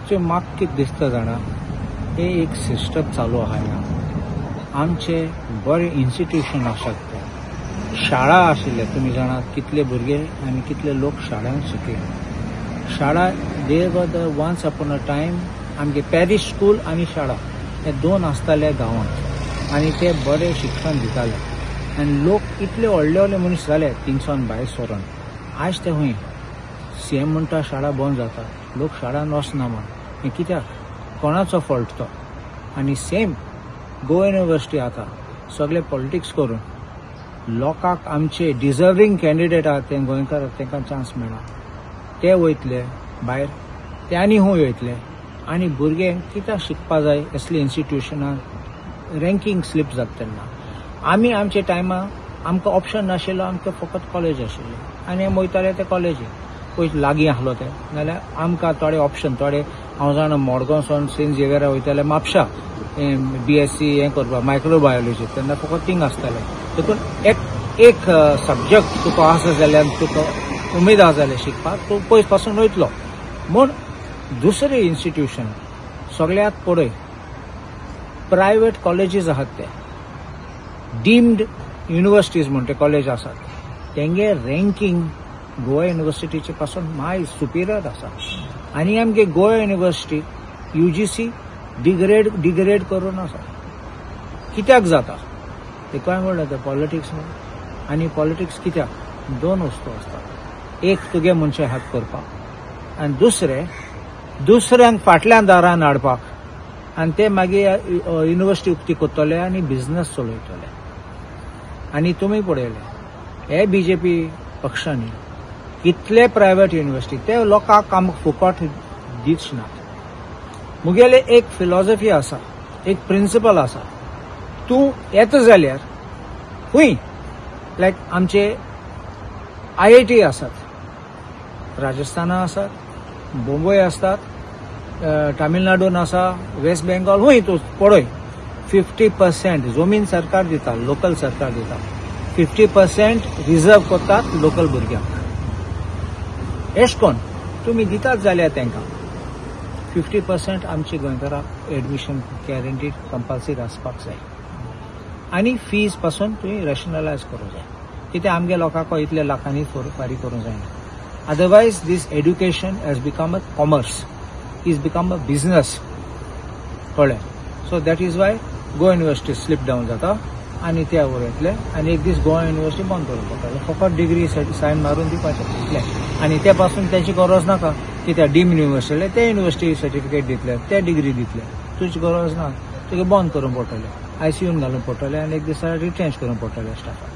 Actually म्हाका कितें दिसता जाणा, हे एक सिस्टम चालू आहा हांगा. आमचे बरे इन्स्टिट्यूशन आसात ते. शाळा आशिल्ले, तुम्ही जाणात कितले भुरगे आनी कितले लोक शाळांत शिकले. शाळा there were the once upon a time आमगे पॅरिश स्कूल आनी शाळा हे दोन आसताले गांवांत आनी ते बरे शिक्षण दिताले. आनी लोक इतले व्हडले व्हडले मनीस जाले थिंगसून भायर सरोन. आयज ते हूंय सीएम म्हणटा शाळा बंद जाता, लोक शाळांत वचना म्हण. हें कित्याक? कोणाचो फॉल्ट तो? आनी सेम गोवा युनिवर्सिटी आतां सगळे पॉलिटिक्स करून लोकांक आमचे डिजर्विंग कॅन्डिडेट आहात ते गोंयकार तांकां चान्स मेळना. ते वयतले भायर, ते आनी हूंय वयतले आनी भुरगे कित्याक शिकपा जाय असले इन्स्टिट्यूशनांत रँकींग स्लिप जाता तेन्ना. आमी आमच्या टायमार आमकां ऑप्शन नाशिल्लो, आमकां फकत कॉलेज आशिल्लें आनी आमी वयताले ते कॉलेजीक. पयस लागीं आसलो ते नाल्यार आमकां थोडे ऑप्शन थोडे हांव जाणा मडगांवसून सेंट झेवियरा वयताले म्हापशा BSc हें करपाक मायक्रोबायोलॉजी, तेन्ना फकत थिंग आसताले. देखून एक सब्जेक्ट तुका आसा जाल्यार तुका उमेद आसा जाल्यार शिकपाक तूं पयस पासून वयतलो. म्हूण दुसरे इन्स्टिट्यूशन सगळ्यात पळय प्रायवेट कॉलेजीस आहात ते डीम्ड युनिवर्सिटीज म्हणटे कॉलेज आसात, तेंगे रँकींग गोवा युनिवर्सिटीचे पासून माय सुपिरियर आसा. आनी आमगे गोवा युनिवर्सिटी UGC डिग्रेड करून आसा. कित्याक जाता ते काय म्हणलें ते पॉलिटिक्स म्हणून. आनी पॉलिटिक्स कित्याक? दोन वस्तू आसतात. एक तुगे मनशे हात करपाक आनी दुसऱ्यांक फाटल्यान दारान हाडपाक, आनी ते मागीर युनिवर्सिटी उक्ती करतले आनी बिझनस चलयतले. आनी तुमी पळयले हे BJP पक्षांनी कितले प्रायवेट युनिवर्सिटी ते लोकांक आमकां फुकट दिवच नात. मुगेले एक फिलॉसॉफी आसा, एक प्रिंसिपल आसा. तूं येता जाल्यार खूंय लायक आमचे IIT आसात, राजस्थाना आसात, मुंबय आसतात, तामिळनाडून आसा, वेस्ट बेंगॉल, हूंय तूं पळय 50% जमीन सरकार दिता, लोकल सरकार दिता. 50% रिजर्व करतात लोकल भुरग्यांक. एश कोन तुमी दितात जाल्यार तांकां 50% आमची गोंयकारांक एडमिशन गॅरंटीड कंपल्सरी आसपाक जाय. आनी फीज पासून तुवें रॅशनलायज करूंक जाय. कित्याक आमगे लोकांक इतले लाखांनी फारी करूंक जायना. Otherwise this education has become a commerce, is become a business. कळ्ळें? So that is why Goa university sleep down जाता आनी त्या वयतले आनी एक दीस गोवा युनिवर्सिटी बंद करून पडटले. फकत डिग्री सायन मारून दिवपाचें इतलें. आनी ते पासून तेची गरज नाका. कित्याक डीम युनिवर्सिटी ते युनिवर्सिटी सर्टिफिकेट दितले, ते डिग्री दितले. तुजी गरज ना. तुगे बंद करून पडटले, ICUन घालून पडटले आनी एक दिसा रिट्रेंच करून पडटले स्टाफाक.